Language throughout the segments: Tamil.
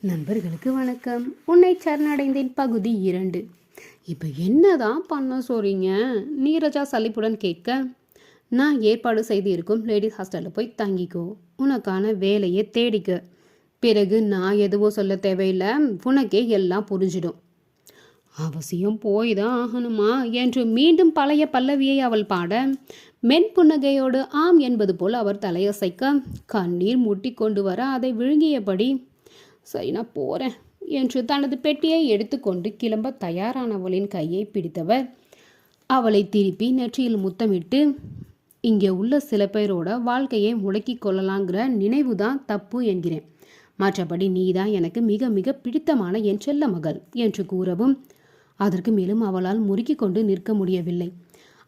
நண்பர்களுக்கு வணக்கம். உன்னை சரணடைந்தேன் பகுதி 2. இப்போ என்னதான் பண்ண சொல்றீங்க? நீரஜா சலிப்புடன் கேட்க, நான் ஏற்பாடு செய்து இருக்கும் லேடிஸ் ஹாஸ்டலில் போய் தங்கிக்கோ, உனக்கான வேலையை தேடிக்க, பிறகு நான் எதுவும் சொல்ல தேவையில்லை, உனக்கே எல்லாம் புரிஞ்சிடும். அவசியம் போய் தான் ஆகணுமா என்று மீண்டும் பழைய பல்லவியை அவள் பாட, மென் புன்னகையோடு ஆம் என்பது போல் அவர் தலையசைக்க, கண்ணீர் முட்டி கொண்டு வர அதை விழுங்கியபடி, சரி நான் போகிறேன் என்று தனது பெட்டியை எடுத்துக்கொண்டு கிளம்ப தயாரானவளின் கையை பிடித்தவர் அவளை திருப்பி நெற்றியில் முத்தமிட்டு, இங்கே உள்ள சில பேரோட வாழ்க்கையை முடக்கி கொள்ளலாங்கிற நினைவு தான் தப்பு என்கிறேன், மற்றபடி நீ தான் எனக்கு மிக மிக பிடித்தமான என் செல்ல மகள் என்று கூறவும், அதற்கு மேலும் அவளால் முறுக்கி கொண்டு நிற்க முடியவில்லை.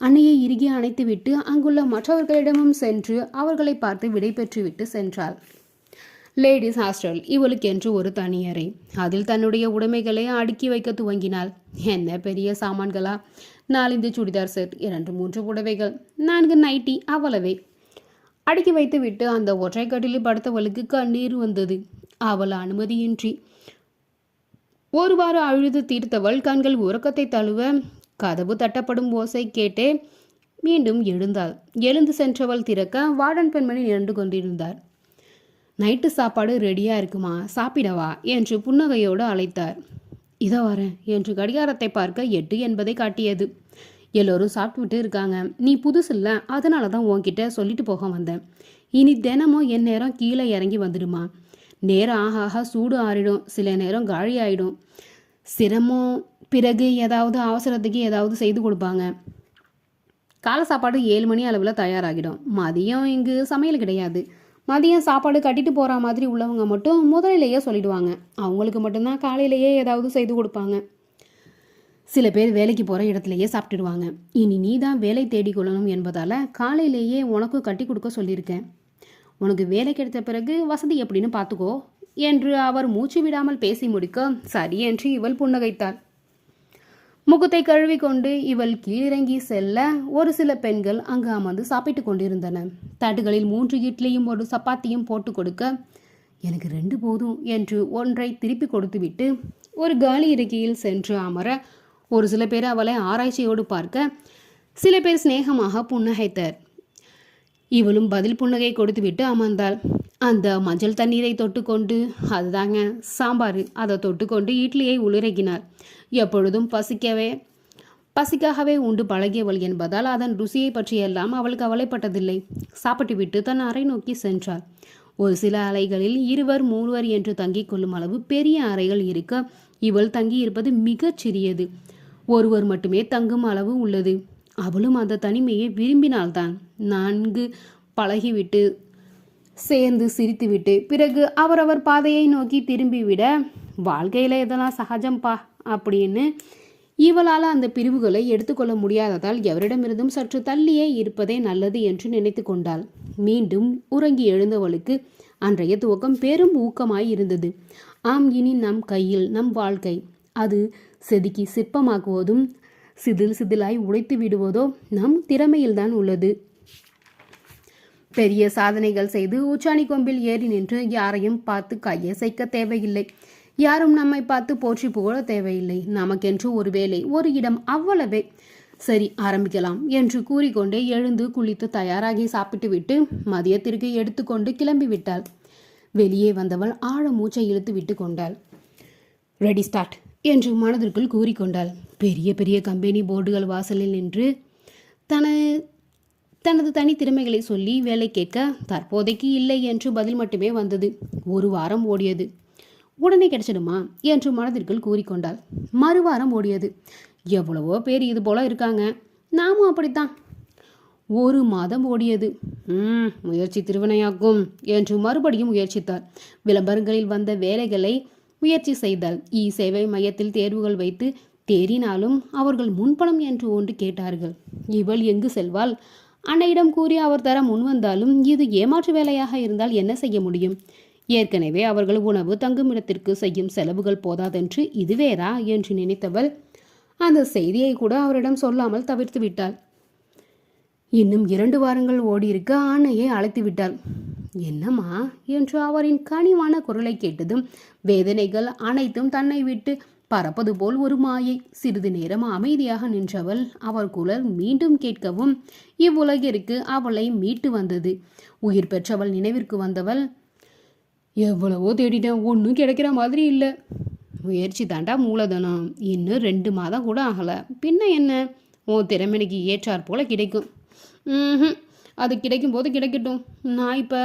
அன்னையை இறுகி அணைத்துவிட்டு அங்குள்ள மற்றவர்களிடமும் சென்று அவர்களை பார்த்து விடை பெற்றுவிட்டு சென்றாள். லேடிஸ் ஹாஸ்டல் இவளுக்கென்று ஒரு தனியறை, அதில் தன்னுடைய உடைமைகளை அடுக்கி வைக்க துவங்கினாள். என்ன பெரிய சாமான்களா, 4 சுடிதார் செட், 2-3 புடவைகள், 4 நைட்டி, அவ்வளவே. அடுக்கி வைத்து விட்டு அந்த ஒற்றை கட்டிலில் படுத்தவளுக்கு கண்ணீர் வந்தது. அவள் அனுமதியின்றி ஒருவாறு அழுது தீர்த்தவள் கண்கள் உறக்கத்தை தழுவ, கதவு தட்டப்படும் ஓசை கேட்டே மீண்டும் எழுந்தாள். எழுந்து சென்றவள் திறக்க வார்டன் பெண்மணி நின்று கொண்டிருந்தார். நைட்டு சாப்பாடு ரெடியாக இருக்குமா, சாப்பிடவா என்று புன்னகையோடு அழைத்தார். இதோ வரேன் என்று கடிகாரத்தை பார்க்க 8 என்பதை காட்டியது. எல்லோரும் சாப்பிட்டுவிட்டு இருக்காங்க, நீ புதுசு இல்லை, அதனால தான் உன்கிட்ட சொல்லிட்டு போக வந்தேன். இனி தினமும் என் நேரம் கீழே இறங்கி வந்துடுமா, நேரம் ஆக ஆக சூடு ஆறிடும், சில நேரம் காலி ஆகிடும், சிரமம், பிறகு ஏதாவது அவசரத்துக்கு ஏதாவது செய்து கொடுப்பாங்க. காலை சாப்பாடு 7 மணி அளவில் தயாராகிடும். மதியம் இங்கு சமையல் கிடையாது. மதியம் சாப்பாடு கட்டிட்டு போகிற மாதிரி உள்ளவங்க மட்டும் முதலிலேயே சொல்லிடுவாங்க. அவங்களுக்கு மட்டும்தான் காலையிலேயே ஏதாவது செய்து கொடுப்பாங்க. சில பேர் வேலைக்கு போகிற இடத்துலையே சாப்பிட்டுடுவாங்க. இனி நீ தான் வேலை தேடிக்கொள்ளணும் என்பதால் காலையிலேயே உனக்கும் கட்டி கொடுக்க சொல்லியிருக்கேன். உனக்கு வேலை கிடைத்த பிறகு வசதி எப்படின்னு பார்த்துக்கோ என்று அவர் மூச்சு விடாமல் பேசி முடிக்க, சரி என்று இவள் புன்னகைத்தாள். முகத்தை கழுவி கொண்டு இவள் கீழிறங்கி செல்ல ஒரு சில பெண்கள் அங்கு அமர்ந்து சாப்பிட்டு கொண்டிருந்தன. தட்டுகளில் 3 இட்லியும் 1 சப்பாத்தியும் போட்டு கொடுக்க, எனக்கு 2 போதும் என்று ஒன்றை திருப்பி கொடுத்துவிட்டு ஒரு காலி இருக்கையில் சென்று அமர ஒரு சில பேர் அவளை ஆராய்ச்சியோடு பார்க்க, சில பேர் சிநேகமாக புன்னகைத்தர். இவளும் பதில் புன்னகை கொடுத்துவிட்டு அமர்ந்தாள். அந்த மஞ்சள் தண்ணீரை தொட்டுக்கொண்டு, அதுதாங்க சாம்பார், அதை தொட்டுக்கொண்டு இட்லியை உளிரக்கினாள். எப்பொழுதும் பசிக்காகவே உண்டு பழகியவள் என்பதால் அதன் ருசியை பற்றியெல்லாம் அவள் கவலைப்பட்டதில்லை. சாப்பிட்டு விட்டு தன் அறை நோக்கி சென்றாள். ஒரு சில அறைகளில் 2-3 என்று தங்கிக் கொள்ளும் அளவு பெரிய அறைகள் இருக்க, இவள் தங்கியிருப்பது மிகச் சிறியது. ஒருவர் மட்டுமே தங்கும் அளவு உள்ளது. அவளும் அந்த தனிமையை விரும்பினால்தான். நன்கு பழகிவிட்டு சேர்ந்து சிரித்துவிட்டு பிறகு அவரவர் பாதையை நோக்கி திரும்பிவிட, வாழ்க்கையில் இதெல்லாம் சகஜம்பா அப்படின்னு இவளால் அந்த பிரிவுகளை எடுத்துக்கொள்ள முடியாததால் எவரிடமிருந்தும் சற்று தள்ளியே இருப்பதே நல்லது என்று நினைத்து கொண்டாள். மீண்டும் உறங்கி எழுந்தவளுக்கு அன்றைய துவக்கம் பெரும் ஊக்கமாய் இருந்தது. ஆம், இனி நம் கையில் நம் வாழ்க்கை. அது செதுக்கி சிற்பமாக்குவதும் சிதில் சிதிலாய் உடைத்து விடுவதோ நம் திறமையில்தான் உள்ளது. பெரிய சாதனைகள் செய்து உச்சாணி கொம்பில் ஏறி நின்று யாரையும் பார்த்து கையசைக்க தேவையில்லை. யாரும் நம்மை பார்த்து போற்றி புகழ தேவையில்லை. நமக்கென்று ஒரு வேலை, ஒரு இடம், அவ்வளவே. சரி, ஆரம்பிக்கலாம் என்று கூறிக்கொண்டே எழுந்து குளித்து தயாராகி சாப்பிட்டு விட்டு மதியத்திற்கு எடுத்துக்கொண்டு கிளம்பி விட்டாள். வெளியே வந்தவள் ஆழ மூச்சை இழுத்து விட்டு கொண்டாள். ரெடி ஸ்டார்ட் என்று மனதிற்குள் கூறிக்கொண்டாள். பெரிய பெரிய கம்பெனி போர்டுகள் வாசலில் நின்று தனது தனி திறமைகளை சொல்லி வேலை கேட்க, தற்போதைக்கு இல்லை என்று பதில் மட்டுமே வந்தது. 1 வாரம் ஓடியது. உடனே கிடைச்சிடுமா என்று மனதிற்குள் கூறிக்கொண்டாள். மறுவாரம் ஓடியது. எவ்வளவோ பேர் இது போல இருக்காங்க, நாமும் அப்படித்தான். 1 மாதம் ஓடியது. முயற்சி திருவினையாக்கும் என்று மறுபடியும் முயற்சித்தாள். விளம்பரங்களில் வந்த வேலைகளை முயற்சி செய்தாள். சேவை மையத்தில் தேர்வுகள் வைத்து தேறினாலும் அவர்கள் முன்பணம் என்று ஒன்று கேட்டார்கள். இவள் எங்கு செல்வாள்? அன்னையிடம் கூறி அவர் தர முன்வந்தாலும் இது ஏமாற்று வேலையாக இருந்தால் என்ன செய்ய முடியும்? ஏற்கனவே அவர்கள் உணவு தங்குமிடத்திற்கு செய்யும் செலவுகள் போதாதென்று இதுவேரா என்று நினைத்தவள் அந்த செய்தியை கூட அவரிடம் சொல்லாமல் தவிர்த்து விட்டாள். இன்னும் 2 வாரங்கள் ஓடியிருக்க அன்னையை அழைத்து விட்டாள். என்னம்மா என்று அவரின் கனிவான குரலை கேட்டதும் வேதனைகள் அனைத்தும் தன்னை விட்டு பறப்பது போல் ஒரு மாயை. சிறிது நேரம் அமைதியாக நின்றவள் அவர் குரல் மீண்டும் கேட்கவும் இவ்வுலகிற்கு அவளை மீட்டு வந்தது. உயிர் பெற்றவள் நினைவிற்கு வந்தவள், எவ்வளவோ தேடிட்டேன், ஒன்றும் கிடைக்கிற மாதிரி இல்லை. முயற்சி தாண்டா மூலதனம். இன்னும் 2 மாதம் கூட ஆகலை. பின்ன என்ன, உன் திறமைக்கு ஏற்றாற் போல கிடைக்கும். அது கிடைக்கும் போது கிடைக்கட்டும். நான் இப்போ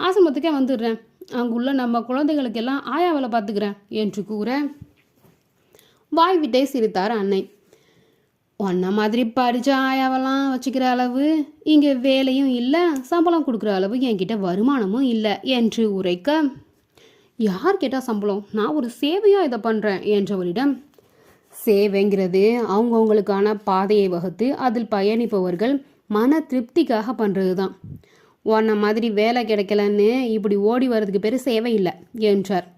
ஆசிரமத்துக்கே வந்துடுறேன். அங்குள்ள நம்ம குழந்தைகளுக்கெல்லாம் ஆயா வேலை பார்த்துக்கிறேன் என்று கூற வாய்விட்டே சிரித்தார் அன்னை. ஒன்ன மாதிரி படித்த ஆயாவெல்லாம் வச்சுக்கிற அளவு இங்கே வேலையும் இல்லை, சம்பளம் கொடுக்குற அளவு என்கிட்ட வருமானமும் இல்லை என்று உரைக்க, யார் கேட்டால் சம்பளம், நான் ஒரு சேவையாக இதை பண்ணுறேன் என்றவரிடம், சேவைங்கிறது அவங்கவுங்களுக்கான பாதையை வகுத்து அதில் பயணிப்பவர்கள் மன திருப்திக்காக பண்ணுறது தான். உன்ன மாதிரி வேலை கிடைக்கலன்னு இப்படி ஓடி வர்றதுக்கு பேர் சேவை இல்லை என்றார்.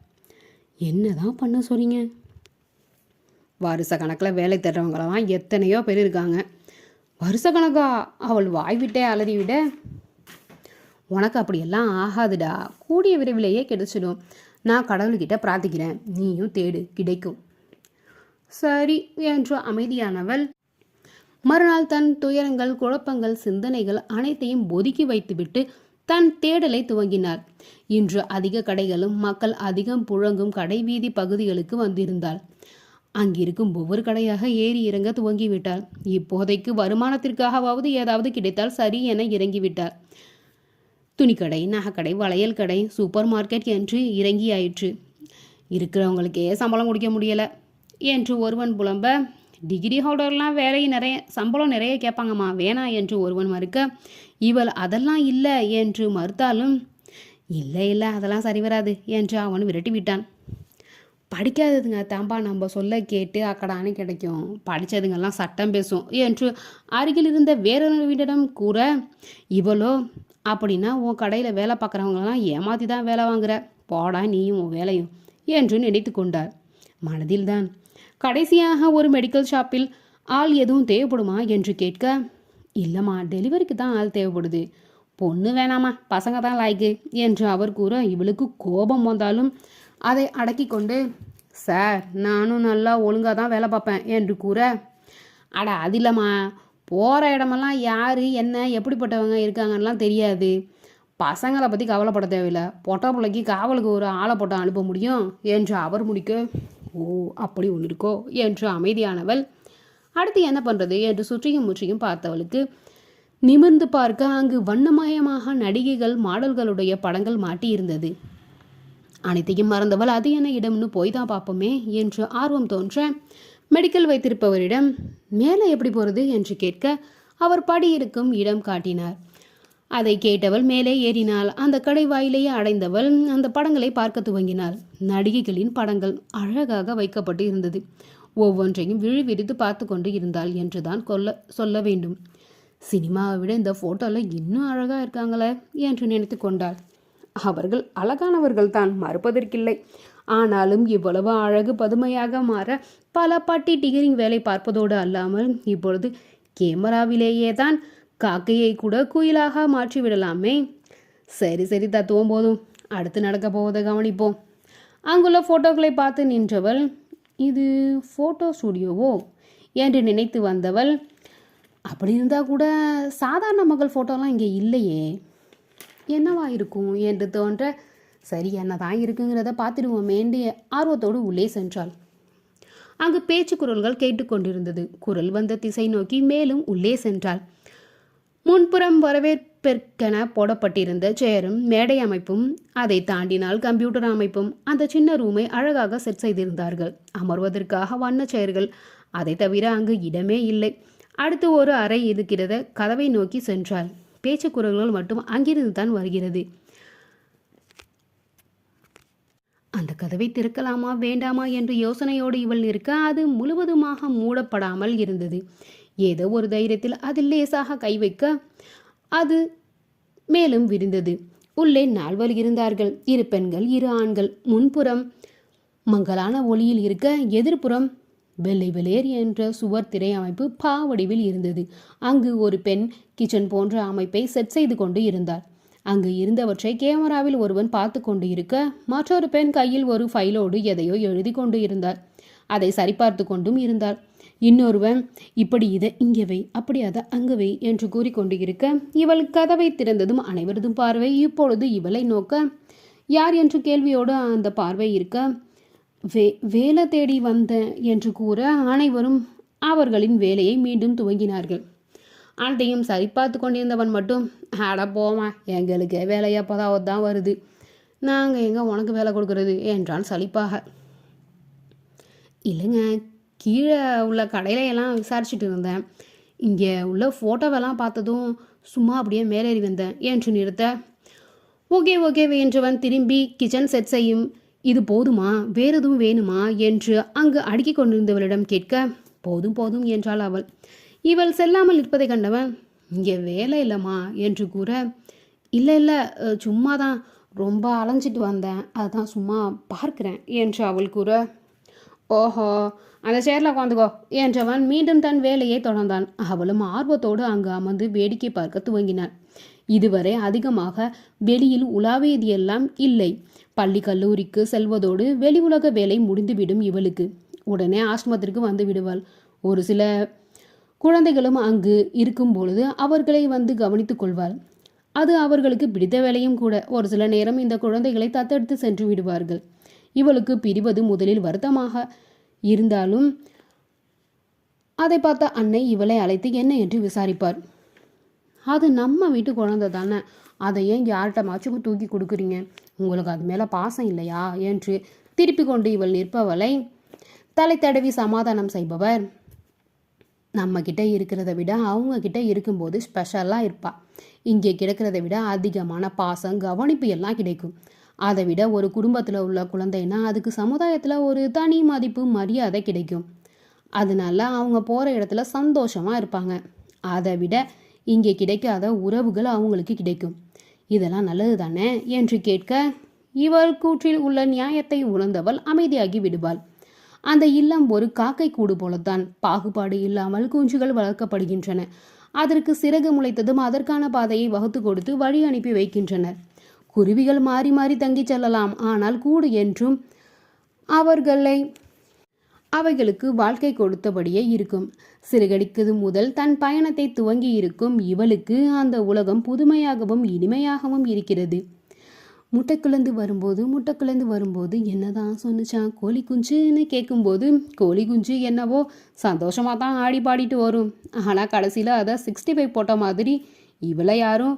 என்ன தான் பண்ண சொல்றீங்க? வருஷ கணக்கில் வேலை தர்றவங்களெல்லாம் எத்தனையோ பேர் இருக்காங்க. வருஷ கணக்கா? அவள் வாய்விட்டே அலறிவிட, உனக்கு அப்படியெல்லாம் ஆகாதுடா, கூடிய விரைவிலேயே கிடைச்சிடும். நான் கடவுள்கிட்ட பிரார்த்திக்கிறேன், நீயும் தேடு, கிடைக்கும். சரி என்று அமைதியானவள் மறுநாள் தன் துயரங்கள், குழப்பங்கள், சிந்தனைகள் அனைத்தையும் ஒதுக்கி வைத்துவிட்டு தன் தேடலை துவங்கினார். இன்று அதிக கடைகளும் மக்கள் அதிகம் புழங்கும் கடைவீதி பகுதிகளுக்கு வந்திருந்தாள். அங்கிருக்கும் ஒவ்வொரு கடையாக ஏறி இறங்க துவங்கிவிட்டாள். இப்போதைக்கு வருமானத்திற்காகவாவது ஏதாவது கிடைத்தால் சரி என இறங்கிவிட்டார். துணிக்கடை, நகைக்கடை, வளையல் கடை, சூப்பர் மார்க்கெட் என்று இறங்கியாயிற்று. இருக்கிறவங்களுக்கே சம்பளம் கொடுக்க முடியலை என்று ஒருவன் புலம்ப, டிகிரி ஹோல்டர்லாம் வேலை நிறைய, சம்பளம் நிறைய கேட்பாங்கம்மா, வேணாம் என்று ஒருவன் மறுக்க, இவள் அதெல்லாம் இல்லை என்று மறுத்தாலும், இல்லை இல்லை அதெல்லாம் சரி வராது என்று அவன் விரட்டி விட்டான். படிக்காததுங்க தாம்பா நம்ம சொல்ல கேட்டு அக்கடானு கிடைக்கும், படித்ததுங்கெல்லாம் சட்டம் பேசும் என்று அருகில் இருந்த வேறொருவிடம் கூற, இவளோ, அப்படின்னா உன் கடையில் வேலை பார்க்குறவங்களெல்லாம் ஏமாற்றி தான் வேலை வாங்குற, போடா நீயும் உன் வேலையும் என்று நினைத்து கொண்டார். மனதில்தான். கடைசியாக ஒரு மெடிக்கல் ஷாப்பில் ஆள் எதுவும் தேவைப்படுமா என்று கேட்க, இல்லைம்மா டெலிவரிக்கு தான் ஆள் தேவைப்படுது, பொண்ணு வேணாமா, பசங்க தான் லாய்க்கு என்று அவர் கூற, இவளுக்கு கோபம் வந்தாலும் அதை அடக்கி கொண்டு, சார் நானும் நல்லா ஒழுங்காக தான் வேலை பார்ப்பேன் என்று கூற, அட அது இல்லைம்மா, போகிற இடமெல்லாம் யார் என்ன எப்படிப்பட்டவங்க இருக்காங்கலாம் தெரியாது, பசங்களை பற்றி கவலைப்பட தேவையில்லை, பொட்டை பிள்ளைக்கு காவலுக்கு ஒரு ஆளை போட்ட அனுப்ப முடியும் என்று அவர் முடிக்க, ஓ அப்படி ஒன்று இருக்கோ என்று அமைதியானவள், அடுத்து என்ன பண்ணுறது என்று சுற்றியும் முற்றியும் பார்த்தவளுக்கு நிமிர்ந்து பார்க்க அங்கு வண்ணமயமாக நடிகைகள், மாடல்களுடைய படங்கள் மாட்டியிருந்தது. அனைத்தையும் மறந்தவள் அது என்ன இடம்னு போய் தான் பார்ப்போமே என்று ஆர்வம் தோன்ற மெடிக்கல் வைத்திருப்பவரிடம் மேலே எப்படி போகிறது என்று கேட்க அவர் படி இருக்கும் இடம் காட்டினார். அதை கேட்டவள் மேலே ஏறினாள். அந்த கடை வாயிலேயே அடைந்தவள் அந்த படங்களை பார்க்க துவங்கினாள். நடிகைகளின் படங்கள் அழகாக வைக்கப்பட்டு இருந்தது. ஒவ்வொன்றையும் விழிவிரித்து பார்த்து கொண்டு இருந்தாள் என்றுதான் சொல்ல வேண்டும். சினிமாவை விட இந்த ஃபோட்டோவில் இன்னும் அழகாக இருக்காங்களே என்று நினைத்து கொண்டாள். அவர்கள் அழகானவர்கள் தான், மறுப்பதற்கில்லை. ஆனாலும் இவ்வளவு அழகு பதுமையாக மாற பல பட்டி டிகரிங் வேலை பார்ப்பதோடு அல்லாமல் இப்பொழுது கேமராவிலேயே தான் காக்கையை கூட குயிலாக மாற்றி விடலாமே. சரி சரி தத்துவம் போதும், அடுத்து நடக்க போவதை கவனிப்போம். அங்குள்ள ஃபோட்டோக்களை பார்த்து நின்றவள், இது ஃபோட்டோ ஸ்டுடியோவோ என்று நினைத்து வந்தவள், அப்படி இருந்தால் கூட சாதாரண மகள் ஃபோட்டோலாம் இங்கே இல்லையே, என்னவா இருக்கும் என்று தோன்ற, சரி என்ன தான் இருக்குங்கிறத பார்த்துடுவோமேண்டு ஆர்வத்தோடு உள்ளே சென்றாள். அங்கு பேச்சு குரல்கள் கேட்டுக்கொண்டிருந்தது. குரல் வந்த திசை நோக்கி மேலும் உள்ளே சென்றாள். முன்புறம் வரவேற்பெற்கென போடப்பட்டிருந்த சேரும் மேடை அமைப்பும், அதை தாண்டினால் கம்ப்யூட்டர் அமைப்பும் அந்த சின்ன ரூமை அழகாக செட் செய்திருந்தார்கள். அமர்வதற்காக வண்ண சேர்கள், அதை தவிர அங்கு இடமே இல்லை. அடுத்து ஒரு அறை இருக்கிறத கதவை நோக்கி சென்றாள். பேச்சு குரல்கள் மட்டும் அங்கிருந்து தான் வருகிறது. அந்த கதவை திறக்கலாமா வேண்டாமா என்று யோசனையோடு இவள் நிற்க அது முழுவதுமாக மூடப்படாமல் இருந்தது. ஏதோ ஒரு தைரியத்தில் அதில் லேசாக கை வைக்க அது மேலும் விரிந்தது. உள்ளே 4 இருந்தார்கள். 2 பெண்கள் 2 ஆண்கள். முன்புறம் மங்கலான ஒளியில் இருக்க, எதிர்ப்புறம் வெள்ளை வெளேர் என்ற சுவர் திரை அமைப்பு பாவடிவில் இருந்தது. அங்கு ஒரு பெண் கிச்சன் போன்ற அமைப்பை செட் செய்து கொண்டு இருந்தார். அங்கு இருந்தவற்றை கேமராவில் ஒருவன் பார்த்து கொண்டு இருக்க, மற்றொரு பெண் கையில் ஒரு ஃபைலோடு எதையோ எழுதி கொண்டு இருந்தார். அதை சரிபார்த்து கொண்டும் இருந்தார். இன்னொருவன், இப்படி இதை இங்கே வை, அப்படி அதை அங்கு வை என்று கூறிக்கொண்டு இருக்க, இவள் கதவை திறந்ததும் அனைவரதும் பார்வை இப்பொழுது இவளை நோக்க, யார் என்று கேள்வியோடு அந்த பார்வை இருக்க, வேலை தேடி வந்த என்று கூற அனைவரும் அவர்களின் வேலையை மீண்டும் துவங்கினார்கள். அதையும் சரிபார்த்து கொண்டிருந்தவன் மட்டும், அட போமா, எங்களுக்கு வேலையப்போதாவது தான் வருது, நாங்கள் எங்கே உனக்கு வேலை கொடுக்கறது என்றான் சலிப்பாக. இல்லைங்க, கீழே உள்ள கடையிலையெல்லாம் விசாரிச்சுட்டு இருந்தேன், இங்கே உள்ள ஃபோட்டோவெல்லாம் பார்த்ததும் சும்மா அப்படியே மேலேறி வந்தேன் என்று நிறுத்த, ஓகே ஓகே என்றவன் திரும்பி கிச்சன் செட் செய்யும், இது போதுமா, வேறு எதுவும் வேணுமா என்று அங்கு அடுக்கி கொண்டிருந்தவளிடம் கேட்க, போதும் போதும் என்றாள் அவள். இவள் செல்லாமல் இருப்பதை கண்டவன், இங்கே வேலை இல்லைம்மா என்று கூற, இல்லை இல்லை, சும்மா தான் ரொம்ப அலைஞ்சிட்டு வந்தேன், அதுதான் சும்மா பார்க்குறேன் என்று அவள் கூற, ஓஹோ, அந்த சேரில் உட்காந்துக்கோ என்றவன் மீண்டும் தன் வேலையை தொடர்ந்தான். அவளும் ஆர்வத்தோடு அங்கு அமர்ந்து வேடிக்கை பார்க்க துவங்கினாள். இதுவரை அதிகமாக வெளியில் உலாவியதெல்லாம் இல்லை. பள்ளி கல்லூரிக்கு செல்வதோடு வெளி உலக வேலை முடிந்துவிடும் இவளுக்கு. உடனே ஆசிரமத்திற்கு வந்து விடுவாள். ஒரு சில குழந்தைகளும் அங்கு இருக்கும் பொழுது அவர்களை வந்து கவனித்துக் கொள்வாள். அது அவர்களுக்கு பிடித்த வேலையும் கூட. ஒரு சில நேரம் இந்த குழந்தைகளை தத்தெடுத்து சென்று விடுவார்கள். இவளுக்கு பிரிவது முதலில் வருத்தமாக இருந்தாலும் அதை பார்த்த அன்னை இவளை அழைத்து என்ன என்று விசாரிப்பார். அது நம்ம வீட்டு குழந்தை தானே, அதை ஏன் யார்கிட்டமாச்சும் தூக்கி கொடுக்குறீங்க, உங்களுக்கு அது மேலே பாசம் இல்லையா என்று திருப்பி கொண்டு இவள் நிற்பவளை தலை தடவி சமாதானம் செய்பவர், நம்ம கிட்ட இருக்கிறத விட அவங்க கிட்ட இருக்கும்போது ஸ்பெஷலாக இருப்பா, இங்கே கிடைக்கிறத விட அதிகமான பாசம் கவனிப்பு எல்லாம் கிடைக்கும். அதை விட ஒரு குடும்பத்தில் உள்ள குழந்தைன்னா அதுக்கு சமுதாயத்தில் ஒரு தனி மதிப்பு மரியாதை கிடைக்கும். அதனால அவங்க போகிற இடத்துல சந்தோஷமாக இருப்பாங்க. அதை விட இங்கே கிடைக்காத உறவுகள் அவங்களுக்கு கிடைக்கும். இதெல்லாம் நல்லது தானே என்று கேட்க, இவள் கூற்றில் உள்ள நியாயத்தை உணர்ந்தவள் அமைதியாகி விடுவாள். அந்த இல்லம் ஒரு காக்கை கூடு போலத்தான். பாகுபாடு இல்லாமல் குஞ்சுகள் வளர்க்கப்படுகின்றன. அதற்கு சிறகு முளைத்ததும் அதற்கான பாதையை வகுத்து கொடுத்து வழி அனுப்பி வைக்கின்றனர். குருவிகள் மாறி மாறி தங்கி செல்லலாம், ஆனால் கூடு என்றும் அவைகளுக்கு வாழ்க்கை கொடுத்தபடியே இருக்கும். சிறுகடிக்கு முதல் தன் பயணத்தை துவங்கி இருக்கும் இவளுக்கு அந்த உலகம் புதுமையாகவும் இனிமையாகவும் இருக்கிறது. முட்டைக்குழந்து வரும்போது என்னதான் சொன்னிச்சான், கோழி குஞ்சுன்னு கேட்கும்போது கோழி குஞ்சு என்னவோ சந்தோஷமாக தான் ஆடி பாடிட்டு வரும். ஆனால் கடைசியில் அதை 65 போட்ட மாதிரி இவளை யாரும்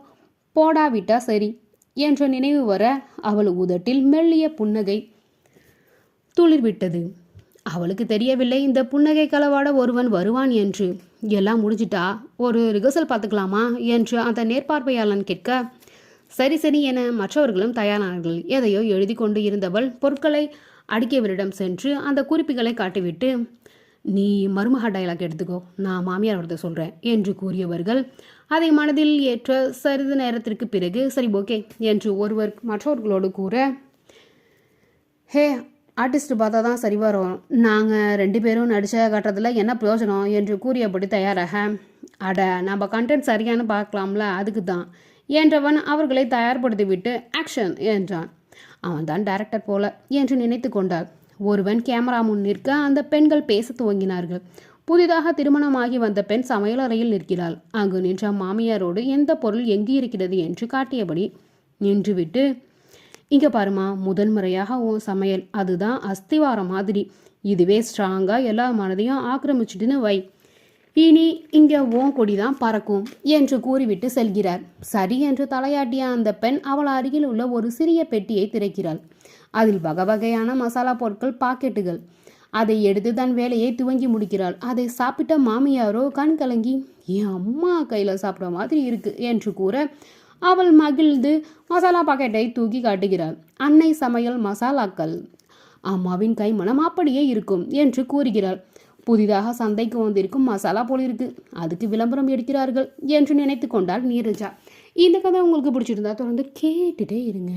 போடாவிட்டா சரி என்ற நினைவு வர அவள் உதட்டில் மெல்லிய புன்னகை துளிர்விட்டது. அவளுக்கு தெரியவில்லை இந்த புன்னகை களவாட ஒருவன் வருவான் என்று. எல்லாம் முடிஞ்சிட்டா ஒரு ரிகர்சல் பார்த்துக்கலாமா என்று அந்த நேர்பார்வையாளன் கேட்க, சரி சரி என மற்றவர்களும் தயாரானார்கள். எதையோ எழுதி கொண்டு இருந்தவள் பொருட்களை அடுக்கியவரிடம் சென்று அந்த குறிப்புகளை காட்டிவிட்டு, நீ மருமக டயலாக் எடுத்துக்கோ, நான் மாமியார் வரத சொல்கிறேன் என்று கூறியவர்கள் அதை மனதில் ஏற்ற சிறிது நேரத்திற்கு பிறகு சரி ஓகே என்று ஒருவர் மற்றவர்களோடு கூற, ஹே ஆர்டிஸ்ட் பார்த்தா தான் சரி வரும், நாங்கள் 2 பேரும் நடிச்ச காட்டுறதுல என்ன பிரயோஜனம் என்று கூறியபடி தயாராக, அட நம்ம கண்டென்ட் சரியானு பார்க்கலாம்ல அதுக்கு தான் என்றவன் அவர்களை தயார்படுத்திவிட்டு ஆக்ஷன் என்றான். அவன் தான் டைரக்டர் போல என்று நினைத்து கொண்டார். ஒருவன் கேமரா முன் நிற்க அந்த பெண்கள் பேச துவங்கினார்கள். புதிதாக திருமணமாகி வந்த பெண் சமையலறையில் நிற்கிறாள். அங்கு நின்ற மாமியாரோடு எந்த பொருள் எங்கு இருக்கிறது என்று காட்டியபடி நின்றுவிட்டு, இங்கே பாருமா, முதல் முறையாக உன் சமையல், அதுதான் அஸ்திவாரம் மாதிரி, இதுவே ஸ்ட்ராங்காக எல்லா மனதையும் ஆக்கிரமிச்சுட்டுன்னு வை, இனி இங்கே ஓன் கொடிதான் பறக்கும் என்று கூறிவிட்டு செல்கிறார். சரி என்று தலையாட்டிய அந்த பெண் அவள் அருகில் உள்ள ஒரு சிறிய பெட்டியை திறக்கிறாள். அதில் வகை வகையான மசாலா பொருட்கள், பாக்கெட்டுகள். அதை எடுத்து தன் வேலையை துவங்கி முடிக்கிறாள். அதை சாப்பிட்ட மாமியாரோ கண் கலங்கி, என் அம்மா கையில் சாப்பிட்ற மாதிரி இருக்கு என்று கூற அவள் மகிழ்ந்து மசாலா பாக்கெட்டை தூக்கி காட்டுகிறாள். அன்னை சமையல் மசாலாக்கள், அம்மாவின் கைமணம் அப்படியே இருக்கும் என்று கூறுகிறாள். புதிதாக சந்தைக்கு வந்திருக்கும் மசாலா போல் இருக்கு, அதுக்கு விளம்பரம் எடுக்கிறார்கள் என்று நினைத்து கொண்டாள் நீரஜா. இந்த கதை உங்களுக்கு பிடிச்சிருந்தா தொடர்ந்து கேட்டுட்டே இருங்க.